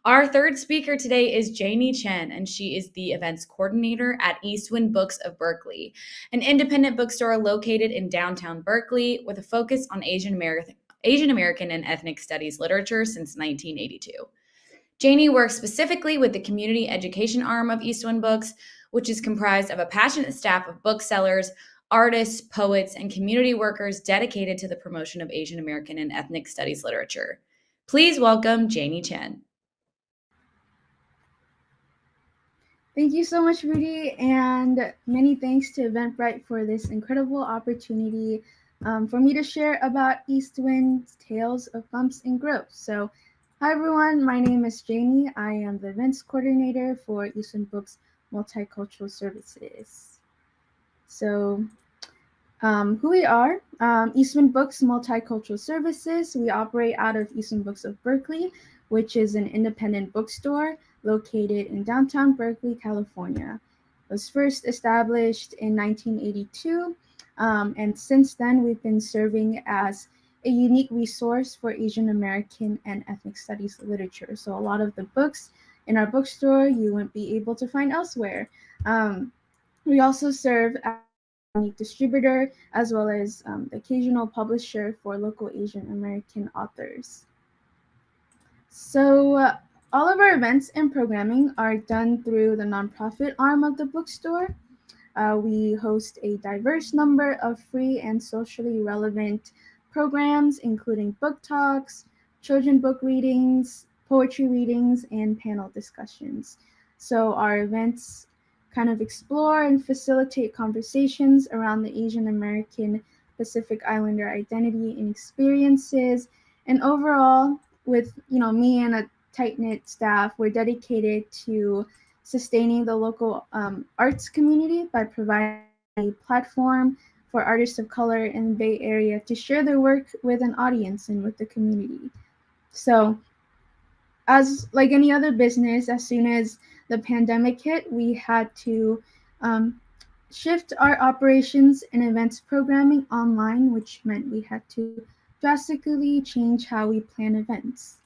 Our third speaker today is Janie Chen, and she is the events coordinator at Eastwind Books of Berkeley, an independent bookstore located in downtown Berkeley with a focus on Asian American and ethnic studies literature since 1982. Janie works specifically with the community education arm of Eastwind Books, which is comprised of a passionate staff of booksellers, artists, poets, and community workers dedicated to the promotion of Asian American and ethnic studies literature. Please welcome Janie Chen. Thank you so much, Rudy, and many thanks to Eventbrite for this incredible opportunity for me to share about Eastwind's Tales of Bumps and Growth. So, hi everyone, my name is Janie. I am the events coordinator for Eastwind Books Multicultural Services. So, who we are, Eastwind Books Multicultural Services. We operate out of Eastwind Books of Berkeley, which is an independent bookstore located in downtown Berkeley, California. It was first established in 1982, and since then we've been serving as a unique resource for Asian American and ethnic studies literature. So a lot of the books in our bookstore you wouldn't be able to find elsewhere. We also serve as a unique distributor as well as the occasional publisher for local Asian American authors. So all of our events and programming are done through the nonprofit arm of the bookstore. We host a diverse number of free and socially relevant programs, including book talks, children book readings, poetry readings, and panel discussions. So our events kind of explore and facilitate conversations around the Asian American Pacific Islander identity and experiences. And overall, with me and a tight-knit staff, we're dedicated to sustaining the local arts community by providing a platform for artists of color in the Bay Area to share their work with an audience and with the community. So, as like any other business, as soon as the pandemic hit, we had to shift our operations and events programming online, which meant we had to drastically change how we plan events.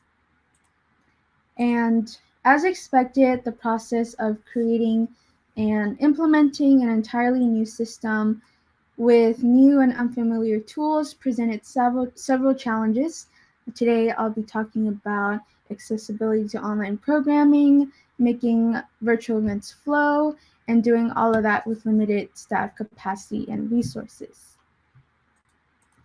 And as expected, the process of creating and implementing an entirely new system with new and unfamiliar tools presented several challenges. Today, I'll be talking about accessibility to online programming, making virtual events flow, and doing all of that with limited staff capacity and resources.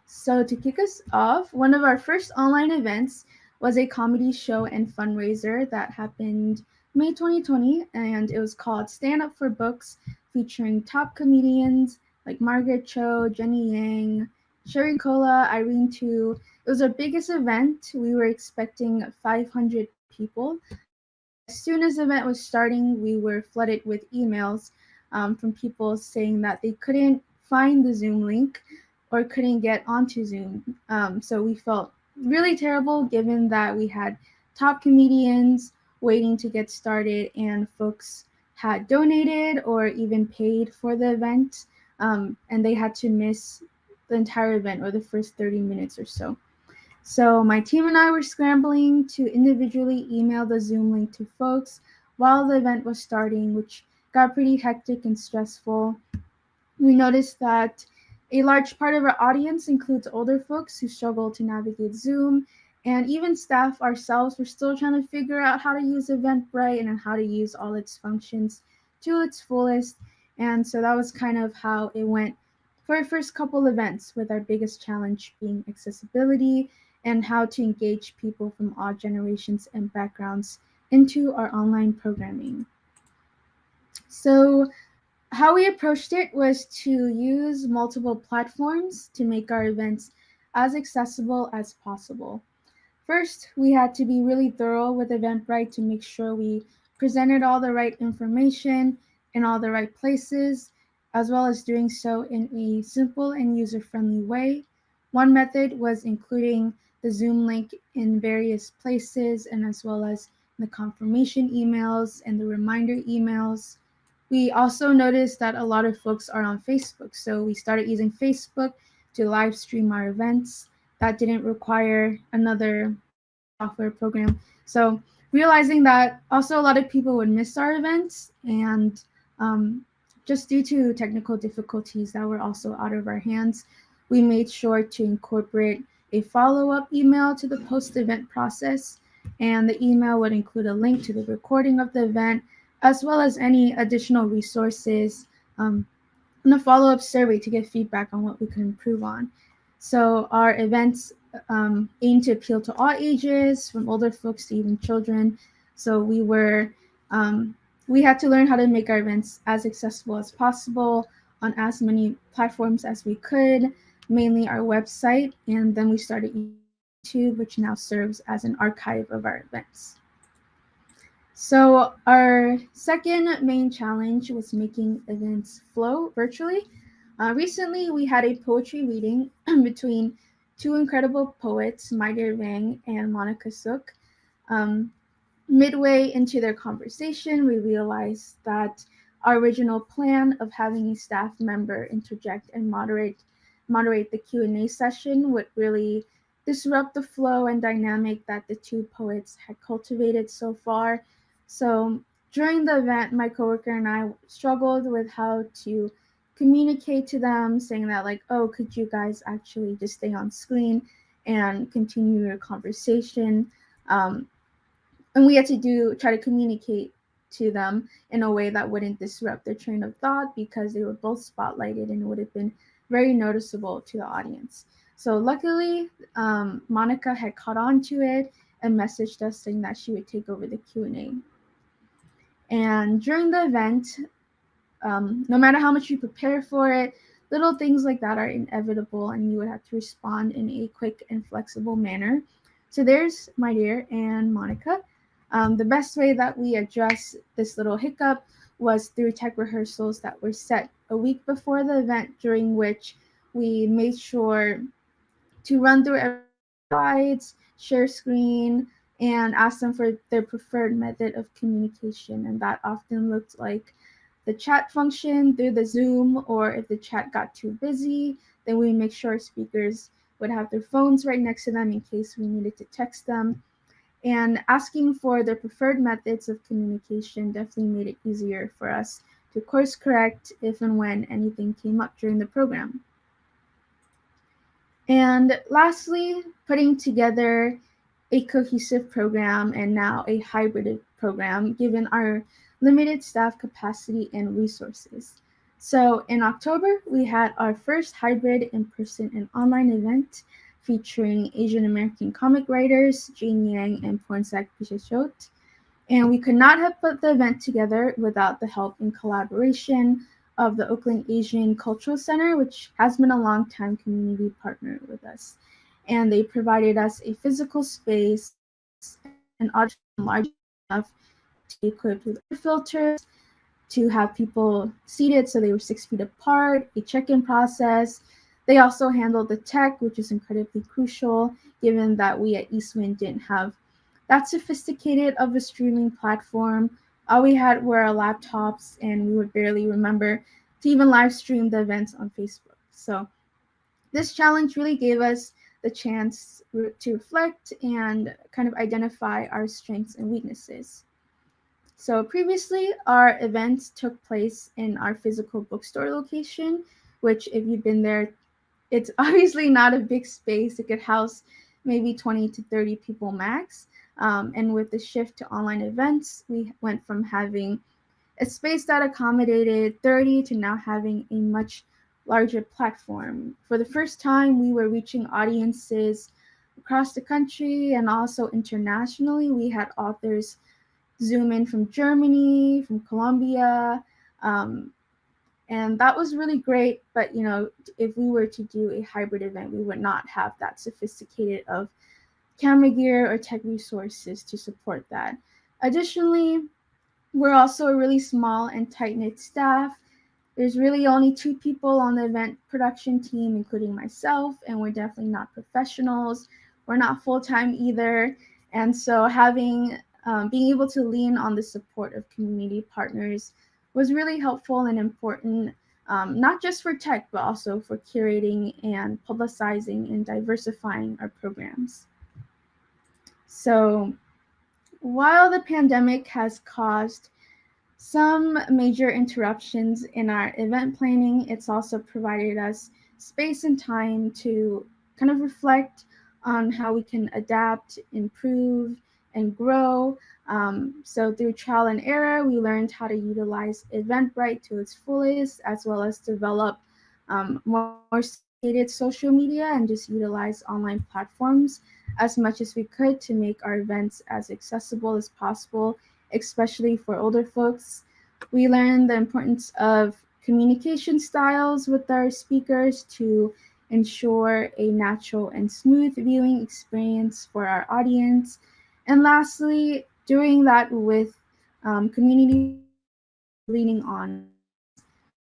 So to kick us off, one of our first online events was a comedy show and fundraiser that happened May 2020, and it was called Stand Up for Books, featuring top comedians like Margaret Cho, Jenny Yang, Sherry Cola, Irene Tu. It was our biggest event. We were expecting 500 people. As soon as the event was starting, we were flooded with emails from people saying that they couldn't find the Zoom link or couldn't get onto Zoom. So we felt really terrible given that we had top comedians waiting to get started and folks had donated or even paid for the event, and they had to miss the entire event or the first 30 minutes or so. So my team and I were scrambling to individually email the Zoom link to folks while the event was starting, which got pretty hectic and stressful. We noticed that a large part of our audience includes older folks who struggle to navigate Zoom, and even staff ourselves were still trying to figure out how to use Eventbrite and how to use all its functions to its fullest. And so that was kind of how it went for our first couple events, with our biggest challenge being accessibility and how to engage people from all generations and backgrounds into our online programming. So how we approached it was to use multiple platforms to make our events as accessible as possible. First, we had to be really thorough with Eventbrite to make sure we presented all the right information in all the right places, as well as doing so in a simple and user-friendly way. One method was including the Zoom link in various places, and as well as the confirmation emails and the reminder emails. We also noticed that a lot of folks are on Facebook, so we started using Facebook to live stream our events. That didn't require another software program. So realizing that also a lot of people would miss our events, and just due to technical difficulties that were also out of our hands, we made sure to incorporate a follow-up email to the post-event process, and the email would include a link to the recording of the event, as well as any additional resources, and a follow-up survey to get feedback on what we could improve on. So our events aim to appeal to all ages, from older folks to even children. So we had to learn how to make our events as accessible as possible on as many platforms as we could, mainly our website, and then we started YouTube, which now serves as an archive of our events. So our second main challenge was making events flow virtually. Recently, we had a poetry reading between two incredible poets, My Dear Wang and Monica Suk. Midway into their conversation, we realized that our original plan of having a staff member interject and moderate the Q&A session would really disrupt the flow and dynamic that the two poets had cultivated so far. So during the event, my coworker and I struggled with how to communicate to them, saying that like, oh, could you guys actually just stay on screen and continue your conversation? And we had to try to communicate to them in a way that wouldn't disrupt their train of thought, because they were both spotlighted and it would have been very noticeable to the audience. So luckily, Monica had caught on to it and messaged us saying that she would take over the Q&A. And during the event, no matter how much you prepare for it, little things like that are inevitable, and you would have to respond in a quick and flexible manner. So there's My Dear and Monica. The best way that we addressed this little hiccup was through tech rehearsals that were set a week before the event, during which we made sure to run through slides, share screen, and ask them for their preferred method of communication. And that often looked like the chat function through the Zoom, or if the chat got too busy, then we make sure speakers would have their phones right next to them in case we needed to text them. And asking for their preferred methods of communication definitely made it easier for us to course correct if and when anything came up during the program. And lastly, putting together a cohesive program, and now a hybrid program, given our limited staff capacity and resources. So in October, we had our first hybrid in-person and online event featuring Asian American comic writers Janie Chen and Pornsak Pichachot. And we could not have put the event together without the help and collaboration of the Oakland Asian Cultural Center, which has been a long-time community partner with us. And they provided us a physical space and auditorium large enough to be equipped with air filters, to have people seated so they were 6 feet apart, a check-in process. They also handled the tech, which is incredibly crucial, given that we at Eastwind didn't have that sophisticated of a streaming platform. All we had were our laptops, and we would barely remember to even live stream the events on Facebook. So this challenge really gave us the chance to reflect and kind of identify our strengths and weaknesses. So previously, our events took place in our physical bookstore location, which, if you've been there, it's obviously not a big space. It could house maybe 20 to 30 people max. And with the shift to online events, we went from having a space that accommodated 30 to now having a much larger platform. For the first time, we were reaching audiences across the country and also internationally. We had authors Zoom in from Germany, from Colombia, and that was really great. But if we were to do a hybrid event, we would not have that sophisticated of camera gear or tech resources to support that. Additionally, we're also a really small and tight-knit staff. There's really only 2 people on the event production team, including myself, and we're definitely not professionals. We're not full-time either. And so being able to lean on the support of community partners was really helpful and important, not just for tech, but also for curating and publicizing and diversifying our programs. So while the pandemic has caused some major interruptions in our event planning, it's also provided us space and time to kind of reflect on how we can adapt, improve, and grow. So through trial and error, we learned how to utilize Eventbrite to its fullest, as well as develop more sophisticated social media and just utilize online platforms as much as we could to make our events as accessible as possible, especially for older folks. We learned the importance of communication styles with our speakers to ensure a natural and smooth viewing experience for our audience. And lastly, doing that with community leaning on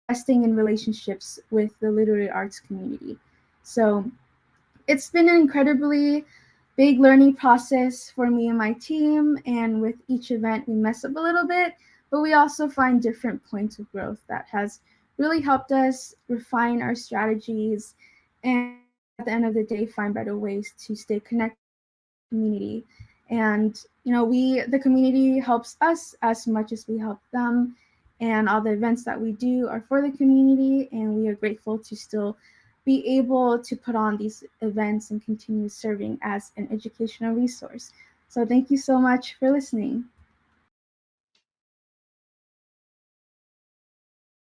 investing in relationships with the literary arts community. So it's been an incredibly big learning process for me and my team. And with each event, we mess up a little bit, but we also find different points of growth that has really helped us refine our strategies and at the end of the day, find better ways to stay connected to the community. And the community helps us as much as we help them, and all the events that we do are for the community, and we are grateful to still be able to put on these events and continue serving as an educational resource. So thank you so much for listening.